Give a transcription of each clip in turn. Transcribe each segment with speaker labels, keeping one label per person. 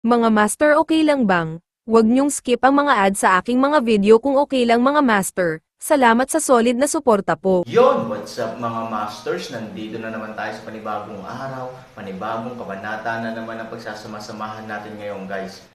Speaker 1: Mga master, okay lang bang? Huwag niyong skip ang mga ad sa aking mga video kung okay lang mga master. Salamat sa solid na suporta po.
Speaker 2: Yon, what's up mga masters? Nandito na naman tayo sa panibagong araw, panibagong kabanata na naman ang pagsasama-samahan natin ngayon guys.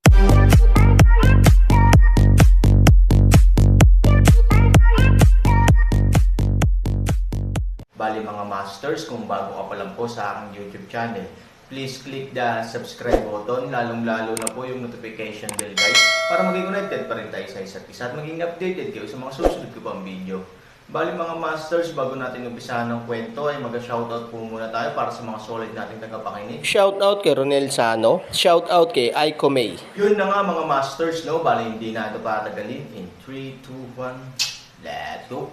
Speaker 2: Bali mga masters, kung bago ka pa lang po sa aking YouTube channel, please click the subscribe button, lalong-lalo na po yung notification bell guys, para maging connected pa rin tayo sa isa't isa at maging updated kayo sa mga susunod ko pang video. Bali mga masters, bago natin umpisahan ng kwento ay mag-shoutout po muna tayo para sa mga solid nating tagapakinig.
Speaker 3: Shoutout kay Ronel Sano, shoutout kay Aiko May.
Speaker 2: Yun na nga mga masters, no? Bali hindi na ito patagalin. In 3, 2, 1, let's go!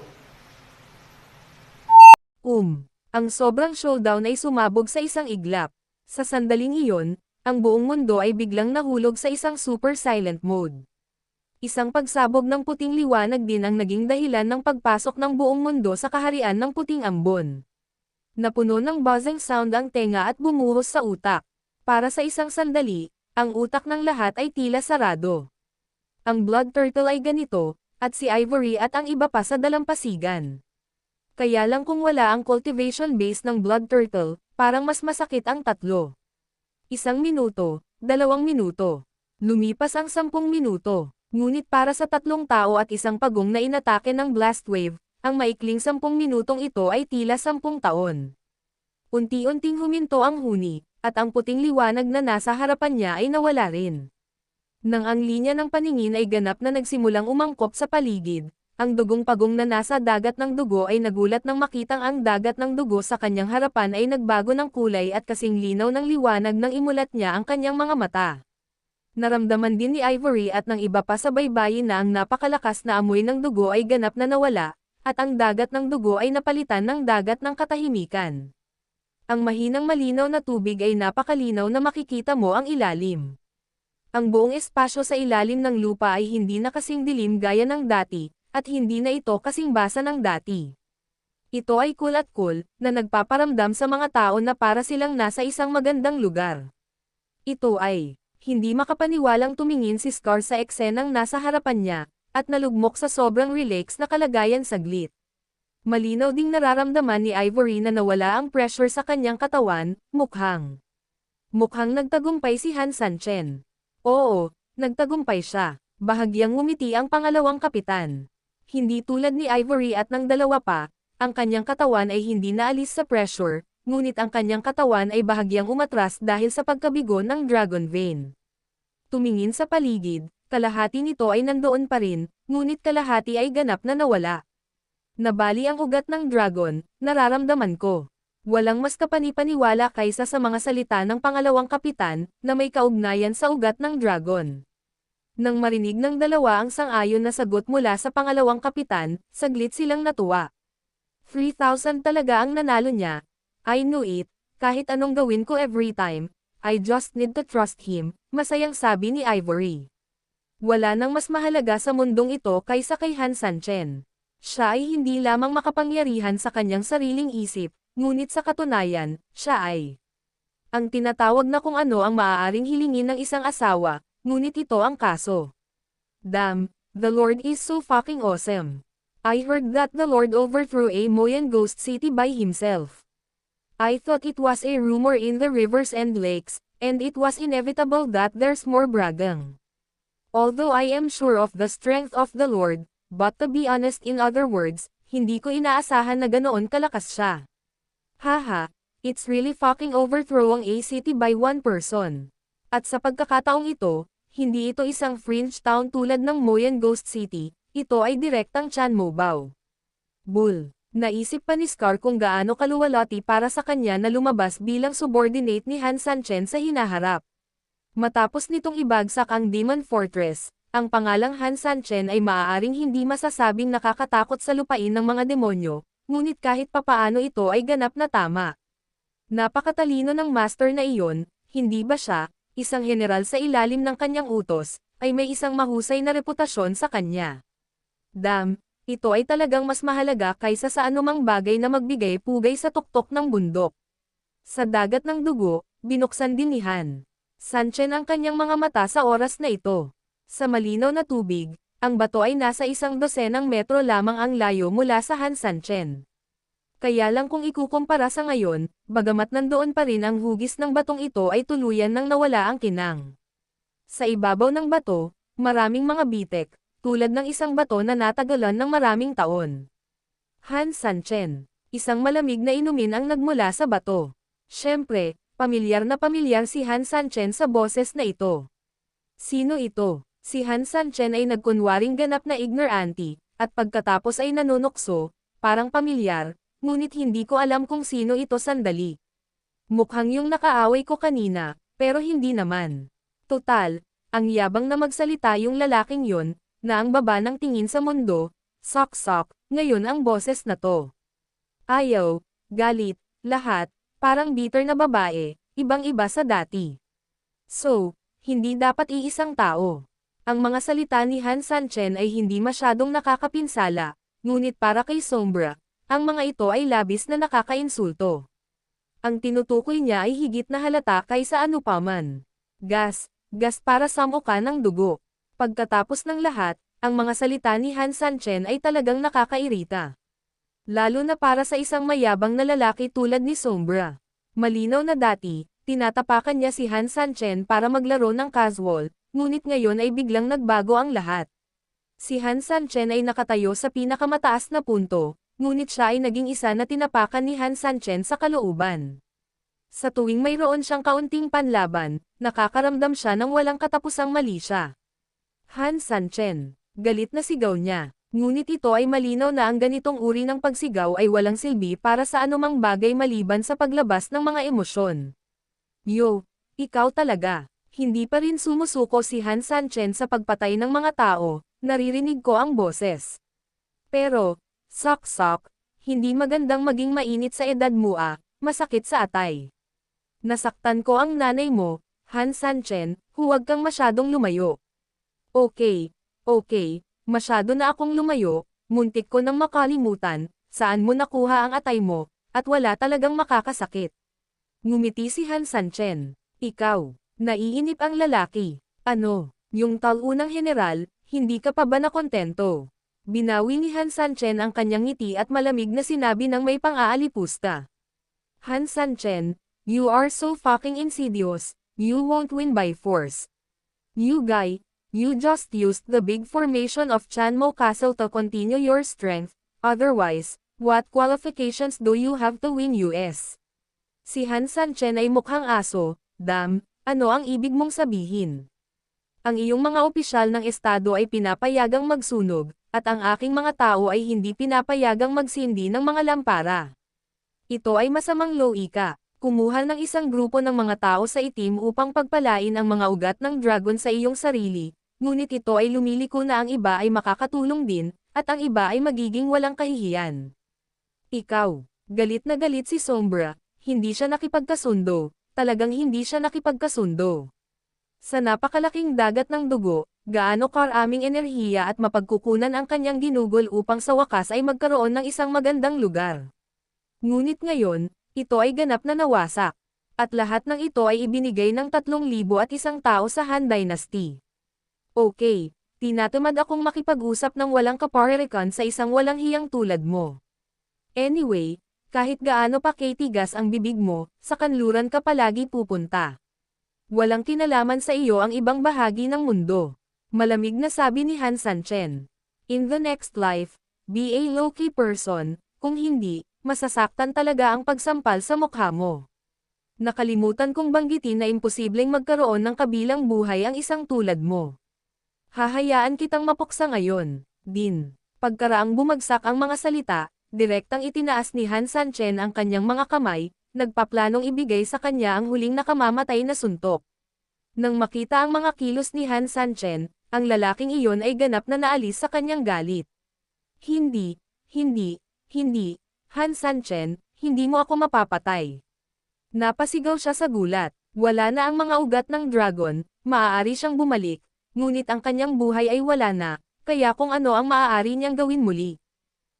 Speaker 1: Ang sobrang showdown ay sumabog sa isang iglap. Sa sandaling iyon, ang buong mundo ay biglang nahulog sa isang super silent mode. Isang pagsabog ng puting liwanag din ang naging dahilan ng pagpasok ng buong mundo sa kaharian ng puting ambon. Napuno ng buzzing sound ang tenga at bumuhos sa utak. Para sa isang sandali, ang utak ng lahat ay tila sarado. Ang blood turtle ay ganito, at si Ivory at ang iba pa sa dalampasigan. Kaya lang kung wala ang cultivation base ng blood turtle, parang mas masakit ang tatlo. 1 minuto, 2 minuto. Lumipas ang 10 minuto. Ngunit para sa 3 tao at isang pagong na inatake ng blast wave, ang maikling 10 minutong ito ay tila 10 taon. Unti-unting huminto ang huni, at ang puting liwanag na nasa harapan niya ay nawala rin. Nang ang linya ng paningin ay ganap na nagsimulang umangkop sa paligid, ang dugong pagong na nasa dagat ng dugo ay nagulat nang makitang ang dagat ng dugo sa kanyang harapan ay nagbago ng kulay at kasing linaw ng liwanag nang imulat niya ang kanyang mga mata. Naramdaman din ni Ivory at ng iba pa sa baybayin na ang napakalakas na amoy ng dugo ay ganap na nawala, at ang dagat ng dugo ay napalitan ng dagat ng katahimikan. Ang mahinang malinaw na tubig ay napakalinaw na makikita mo ang ilalim. Ang buong espasyo sa ilalim ng lupa ay hindi na kasing dilim gaya ng dati, at hindi na ito kasing basa ng dati. Ito ay cool at cool, na nagpaparamdam sa mga tao na para silang nasa isang magandang lugar. Ito ay, hindi makapaniwalang tumingin si Scar sa eksenang nasa harapan niya, at nalugmok sa sobrang relax na kalagayan saglit. Malinaw ding nararamdaman ni Ivory na nawala ang pressure sa kanyang katawan, mukhang nagtagumpay si Han Sanchen. Oo, nagtagumpay siya. Bahagyang ngumiti ang pangalawang kapitan. Hindi tulad ni Ivory at ng dalawa pa, ang kanyang katawan ay hindi naalis sa pressure, ngunit ang kanyang katawan ay bahagyang umatras dahil sa pagkabigo ng Dragon Vein. Tumingin sa paligid, kalahati nito ay nandoon pa rin, ngunit kalahati ay ganap na nawala. Nabali ang ugat ng dragon, nararamdaman ko. Walang mas kapanipaniwala kaysa sa mga salita ng pangalawang kapitan, na may kaugnayan sa ugat ng dragon. Nang marinig ng dalawa ang sang-ayon na sagot mula sa pangalawang kapitan, saglit silang natuwa. 3,000 talaga ang nanalo niya. I knew it, kahit anong gawin ko every time, I just need to trust him, masayang sabi ni Ivory. Wala nang mas mahalaga sa mundong ito kaysa kay Han Sanchen. Siya ay hindi lamang makapangyarihan sa kanyang sariling isip, ngunit sa katunayan, siya ay ang tinatawag na kung ano ang maaaring hilingin ng isang asawa, ngunit ito ang kaso. Damn, the Lord is so fucking awesome. I heard that the Lord overthrew a Moyan ghost city by himself. I thought it was a rumor in the rivers and lakes, and it was inevitable that there's more bragging. Although I am sure of the strength of the Lord, but to be honest, in other words, hindi ko inaasahan na ganoon kalakas siya. Haha, it's really fucking overthrowing a city by one person. At sa pagkakataong ito, hindi ito isang fringe town tulad ng Moyan Ghost City, ito ay direktang Chanmobao. Bull. Naisip pa ni Scar kung gaano kaluwalhati para sa kanya na lumabas bilang subordinate ni Han Sanchen sa hinaharap. Matapos nitong ibagsak ang Demon Fortress, ang pangalang Han Sanchen ay maaaring hindi masasabing nakakatakot sa lupain ng mga demonyo, ngunit kahit papaano ito ay ganap na tama. Napakatalino ng master na iyon, hindi ba siya, isang general sa ilalim ng kanyang utos, ay may isang mahusay na reputasyon sa kanya. Damn, ito ay talagang mas mahalaga kaysa sa anumang bagay na magbigay pugay sa tuktok ng bundok. Sa dagat ng dugo, binuksan din ni Han Sanchen ang kanyang mga mata sa oras na ito. Sa malinaw na tubig, ang bato ay nasa 100 metro lamang ang layo mula sa Han Sanchen. Kaya lang kung ikukumpara sa ngayon, bagamat nandoon pa rin ang hugis ng batong ito ay tuluyan nang nawala ang kinang. Sa ibabaw ng bato, maraming mga bitek, tulad ng isang bato na natagalan ng maraming taon. Han Sanchen, isang malamig na inumin ang nagmula sa bato. Siyempre, pamilyar na pamilyar si Han Sanchen sa boses na ito. Sino ito? Si Han Sanchen ay nagkunwaring ganap na ignorante, at pagkatapos ay nanunukso, parang pamilyar, ngunit hindi ko alam kung sino ito sandali. Mukhang yung nakaaway ko kanina, pero hindi naman. Total, ang yabang na magsalita yung lalaking yun, na ang baba ng tingin sa mundo, sok-sok, ngayon ang boses na to. Ayaw, galit, lahat, parang bitter na babae, ibang-iba sa dati. So, hindi dapat iisang tao. Ang mga salita ni Han Sanchen ay hindi masyadong nakakapinsala, ngunit para kay Sombra, ang mga ito ay labis na nakakainsulto. Ang tinutukoy niya ay higit na halata kaysa ano paman. Gas para sa mukha ng dugo. Pagkatapos ng lahat, ang mga salita ni Han Sanchen ay talagang nakakairita. Lalo na para sa isang mayabang na lalaki tulad ni Sombra. Malinaw na dati, tinatapakan niya si Han Sanchen para maglaro ng casual, ngunit ngayon ay biglang nagbago ang lahat. Si Han Sanchen ay nakatayo sa pinakamataas na punto, ngunit siya ay naging isa na tinapakan ni Han Sanchen sa kalooban. Sa tuwing mayroon siyang kaunting panlaban, nakakaramdam siya ng walang katapusang mali siya. Han Sanchen, galit na sigaw niya, ngunit ito ay malinaw na ang ganitong uri ng pagsigaw ay walang silbi para sa anumang bagay maliban sa paglabas ng mga emosyon. Yo, ikaw talaga. Hindi pa rin sumusuko si Han Sanchen sa pagpatay ng mga tao, naririnig ko ang boses. Pero, sok-sok, hindi magandang maging mainit sa edad mo masakit sa atay. Nasaktan ko ang nanay mo, Han Sanchen, huwag kang masyadong lumayo. Okay, masyado na akong lumayo, muntik ko nang makalimutan, saan mo nakuha ang atay mo, at wala talagang makakasakit. Ngumiti si Han Sanchen. Ikaw, naiinip ang lalaki. Ano, yung talunang general, hindi ka pa ba nakontento? Binawi ni Han Sanchen ang kanyang ngiti at malamig na sinabi ng may pang-aalipusta. Han Sanchen, you are so fucking insidious, you won't win by force. You guy, you just used the big formation of Chanmo Castle to continue your strength, otherwise, what qualifications do you have to win US? Si Han Sanchen ay mukhang aso, ano ang ibig mong sabihin? Ang iyong mga opisyal ng estado ay pinapayagang magsunog, at ang aking mga tao ay hindi pinapayagang magsindi ng mga lampara. Ito ay masamang loika. Kumuha ng isang grupo ng mga tao sa itim upang pagpalain ang mga ugat ng dragon sa iyong sarili, ngunit ito ay lumiliko na ang iba ay makakatulong din, at ang iba ay magiging walang kahihiyan. Ikaw, galit na galit si Sombra, hindi siya nakipagkasundo, talagang hindi siya nakipagkasundo. Sa napakalaking dagat ng dugo, gaano karaming enerhiya at mapagkukunan ang kanyang ginugol upang sa wakas ay magkaroon ng isang magandang lugar. Ngunit ngayon, ito ay ganap na nawasak. At lahat ng ito ay ibinigay ng 3,001 tao sa Han Dynasty. Okay, tinatamad akong makipag-usap ng walang kaparirikan sa isang walang hiyang tulad mo. Anyway, kahit gaano pa katigas ang bibig mo, sa kanluran ka palagi pupunta. Walang kinalaman sa iyo ang ibang bahagi ng mundo. Malamig na sabi ni Han Sanchen. In the next life, be a low-key person, kung hindi, masasaktan talaga ang pagsampal sa mukha mo. Nakalimutan kong banggitin na imposibleng magkaroon ng kabilang buhay ang isang tulad mo. Hahayaan kitang mapuksa ngayon, din. Pagkaraang bumagsak ang mga salita, direktang itinaas ni Han Sanchen ang kanyang mga kamay, nagpaplanong ibigay sa kanya ang huling nakamamatay na suntok. Nang makita ang mga kilos ni Han Sanchen, ang lalaking iyon ay ganap na naalis sa kanyang galit. Hindi, Han Sanchen, hindi mo ako mapapatay. Napasigaw siya sa gulat. Wala na ang mga ugat ng dragon, maaari siyang bumalik, ngunit ang kanyang buhay ay wala na, kaya kung ano ang maaari niyang gawin muli.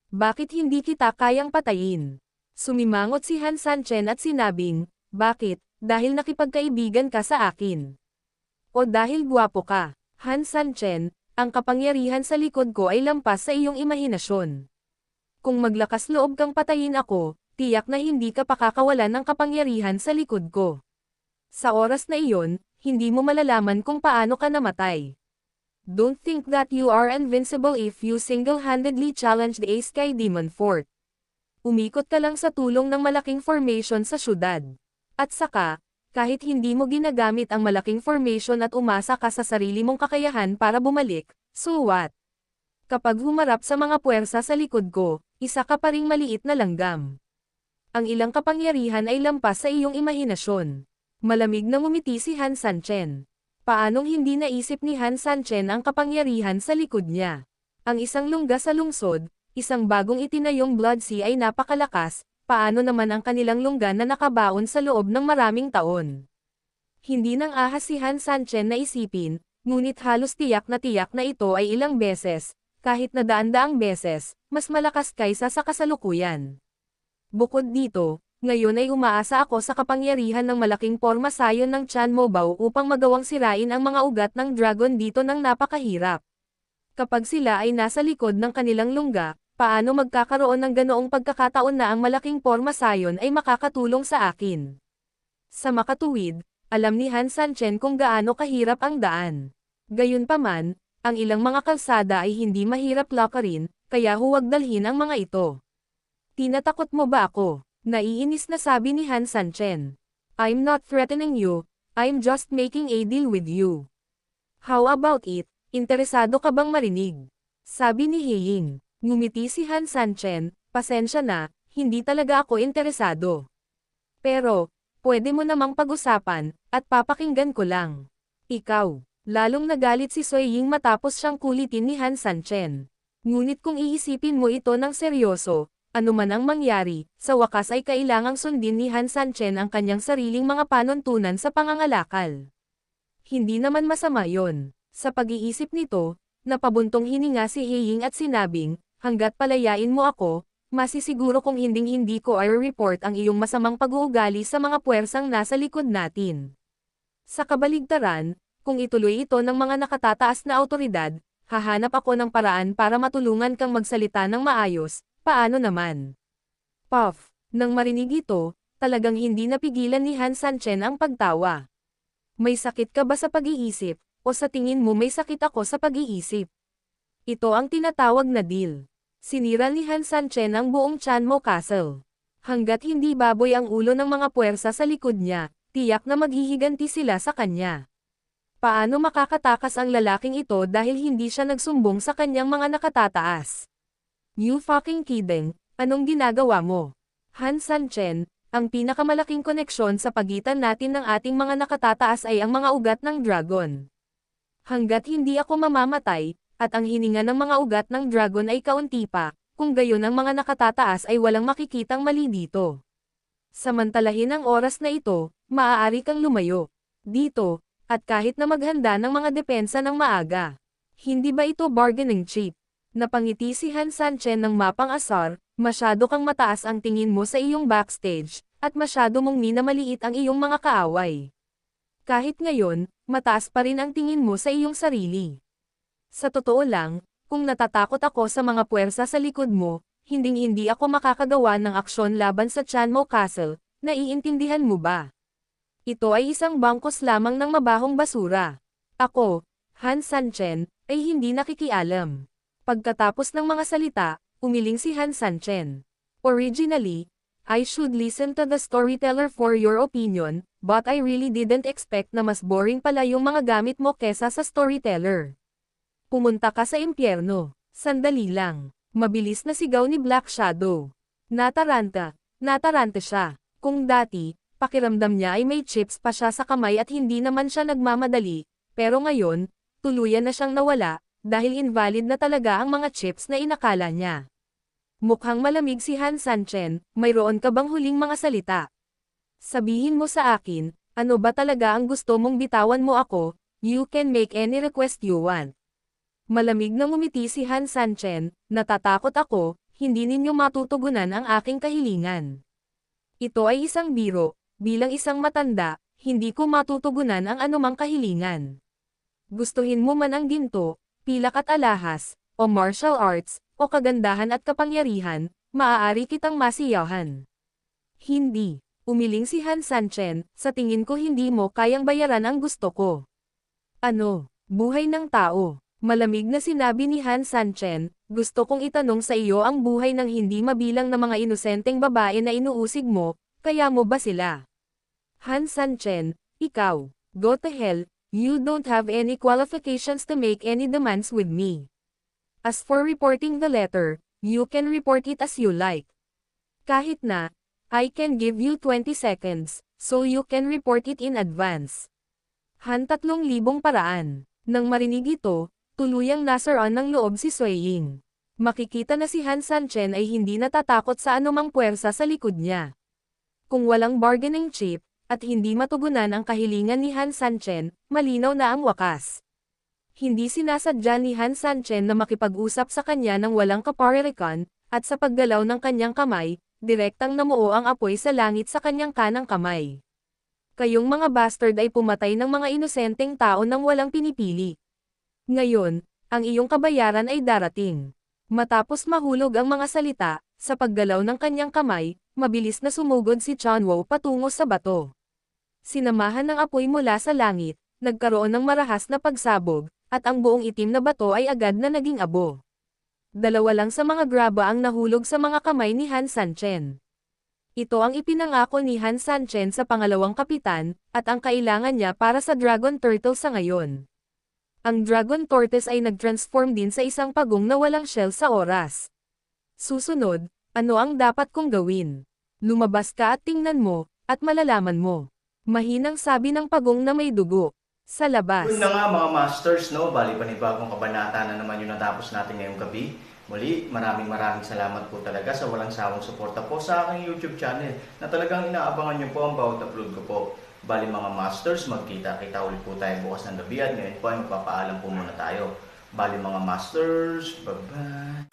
Speaker 1: Bakit hindi kita kayang patayin? Sumimangot si Han Sanchen at sinabing, bakit Dahil nakipagkaibigan ka sa akin. O dahil guwapo ka. Han Sanchen, ang kapangyarihan sa likod ko ay lampas sa iyong imahinasyon. Kung maglakas loob kang patayin ako, tiyak na hindi ka pakakawalan ng kapangyarihan sa likod ko. Sa oras na iyon, hindi mo malalaman kung paano ka namatay. Don't think that you are invincible if you single-handedly challenge the Sky Demon Fort. Umikot ka lang sa tulong ng malaking formation sa syudad. At saka, kahit hindi mo ginagamit ang malaking formation at umasa ka sa sarili mong kakayahan para bumalik, so what? Kapag humarap sa mga puwersa sa likod ko, isa ka pa ring maliit na langgam. Ang ilang kapangyarihan ay lampas sa iyong imahinasyon. Malamig na ngumiti si Han Sanchen. Paanong hindi naisip ni Han Sanchen ang kapangyarihan sa likod niya? Ang isang lungga sa lungsod, isang bagong itinayong Blood Sea ay napakalakas, paano naman ang kanilang lungga na nakabaon sa loob ng maraming taon? Hindi nang ahas si Han Sanchen na isipin, ngunit halos tiyak na ito ay ilang beses, kahit na daan-daang beses, mas malakas kaysa sa kasalukuyan. Bukod dito, ngayon ay umaasa ako sa kapangyarihan ng malaking porma sayon ng Chan Mobao upang magawang sirain ang mga ugat ng dragon dito ng napakahirap. Kapag sila ay nasa likod ng kanilang lungga, paano magkakaroon ng ganoong pagkakataon na ang malaking porma sayon ay makakatulong sa akin? Sa makatuwid, alam ni Han Sanchen kung gaano kahirap ang daan. Gayunpaman, ang ilang mga kalsada ay hindi mahirap lakarin, kaya huwag dalhin ang mga ito. Tinatakot mo ba ako? Naiinis na sabi ni Han Sanchen. I'm not threatening you, I'm just making a deal with you. How about it, interesado ka bang marinig? Sabi ni Heying. Ngumiti si Han Sanchen, pasensya na, hindi talaga ako interesado. Pero, pwede mo namang pag-usapan, at papakinggan ko lang. Ikaw, lalong nagalit si Sui Ying matapos siyang kulitin ni Han Sanchen. Ngunit kung iisipin mo ito ng seryoso, ano man ang mangyari, sa wakas ay kailangang sundin ni Han Sanchen ang kanyang sariling mga panuntunan sa pangangalakal. Hindi naman masama yon. Sa pag-iisip nito, napabuntong hininga si Heying at sinabing, hanggat palayain mo ako, masisiguro kung hinding-hindi ko i-report ang iyong masamang pag-uugali sa mga puwersang nasa likod natin. Sa kabaligtaran, kung ituloy ito ng mga nakatataas na awtoridad, hahanap ako ng paraan para matulungan kang magsalita ng maayos. Paano naman? Puff, nang marinig ito, talagang hindi napigilan ni Han Sanchen ang pagtawa. May sakit ka ba sa pag-iisip, o sa tingin mo may sakit ako sa pag-iisip? Ito ang tinatawag na deal. Sinira ni Han Sanchen ang buong Chanmo Castle. Hanggat hindi baboy ang ulo ng mga puwersa sa likod niya, tiyak na maghihiganti sila sa kanya. Paano makakatakas ang lalaking ito dahil hindi siya nagsumbong sa kanyang mga nakatataas? You fucking kidding, anong ginagawa mo? Han Sanchen, ang pinakamalaking koneksyon sa pagitan natin ng ating mga nakatataas ay ang mga ugat ng dragon. Hanggat hindi ako mamamatay, at ang hininga ng mga ugat ng dragon ay kaunti pa, kung gayon ang mga nakatataas ay walang makikitang mali dito. Samantalahin ang oras na ito, maaari kang lumayo dito, at kahit na maghanda ng mga depensa ng maaga. Hindi ba ito bargaining chip? Napangiti si Han Sanchen ng mapang-asar, masyado kang mataas ang tingin mo sa iyong backstage, at masyado mong minamaliit ang iyong mga kaaway. Kahit ngayon, mataas pa rin ang tingin mo sa iyong sarili. Sa totoo lang, kung natatakot ako sa mga puwersa sa likod mo, hinding-hindi ako makakagawa ng aksyon laban sa Chanmo Castle, naiintindihan mo ba? Ito ay isang bangkos lamang ng mabahong basura. Ako, Han Sanchen, ay hindi nakikialam. Pagkatapos ng mga salita, umiling si Han Sanchen. Originally, I should listen to the storyteller for your opinion, but I really didn't expect na mas boring pala yung mga gamit mo kesa sa storyteller. Pumunta ka sa impyerno. Sandali lang. Mabilis na sigaw ni Black Shadow. Nataranta siya. Kung dati, pakiramdam niya ay may chips pa siya sa kamay at hindi naman siya nagmamadali, pero ngayon, tuluyan na siyang nawala, dahil invalid na talaga ang mga chips na inakala niya. Mukhang malamig si Han Sanchen, mayroon ka bang huling mga salita? Sabihin mo sa akin, ano ba talaga ang gusto mong bitawan mo ako? You can make any request you want. Malamig na ngumiti si Han Sanchen, natatakot ako, hindi ninyo matutugunan ang aking kahilingan. Ito ay isang biro, Bilang isang matanda, hindi ko matutugunan ang anumang kahilingan. Gustuhin mo man ang ginto, pilak at alahas, o martial arts, o kagandahan at kapangyarihan, maaari kitang masiyahan. Hindi. Umiling si Han Sanchen, sa tingin ko hindi mo kayang bayaran ang gusto ko. Ano? Buhay ng tao. Malamig na sinabi ni Han Sanchen, gusto kong itanong sa iyo ang buhay ng hindi mabilang na mga inosenteng babae na inuusig mo, kaya mo ba sila? Han Sanchen, ikaw, go to hell, you don't have any qualifications to make any demands with me. As for reporting the letter, you can report it as you like. Kahit na, I can give you 20 seconds, so you can report it in advance. Han 3,000 paraan. Nang marinig ito, tuluyang nasaraan ng loob si Sui Ying. Makikita na si Han Sanchen ay hindi natatakot sa anumang puwersa sa likod niya. Kung walang bargaining chip, at hindi matugunan ang kahilingan ni Han Sanchen, malinaw na ang wakas. Hindi sinasadya ni Han Sanchen na makipag-usap sa kanya ng walang kaparirikan, at sa paggalaw ng kanyang kamay, direktang namuo ang apoy sa langit sa kanyang kanang kamay. Kayong mga bastard ay pumatay ng mga inosenteng tao nang walang pinipili. Ngayon, ang iyong kabayaran ay darating. Matapos mahulog ang mga salita, sa paggalaw ng kanyang kamay, mabilis na sumugod si Chanwo patungo sa bato. Sinamahan ng apoy mula sa langit, nagkaroon ng marahas na pagsabog, at ang buong itim na bato ay agad na naging abo. 2 lang sa mga graba ang nahulog sa mga kamay ni Han Sanchen. Ito ang ipinangako ni Han Sanchen sa pangalawang kapitan, at ang kailangan niya para sa Dragon Turtle sa ngayon. Ang Dragon Tortoise ay nag-transform din sa isang pagong na walang shell sa oras. Susunod, ano ang dapat kong gawin? Lumabas ka at tingnan mo, at malalaman mo. Mahinang sabi ng pagong na may dugo. Sa labas.
Speaker 2: Yun na nga mga masters, no? Bali panibagong kabanata na naman yung natapos natin ngayong gabi. Muli, maraming salamat po talaga sa walang sawang suporta po sa aking YouTube channel na talagang inaabangan nyo po ang bawat upload ko po. Bali mga masters, magkita-kita ulit po tayo bukas ng gabi at ngayon po ay magpapaalam po muna tayo. Bali mga masters, bye-bye!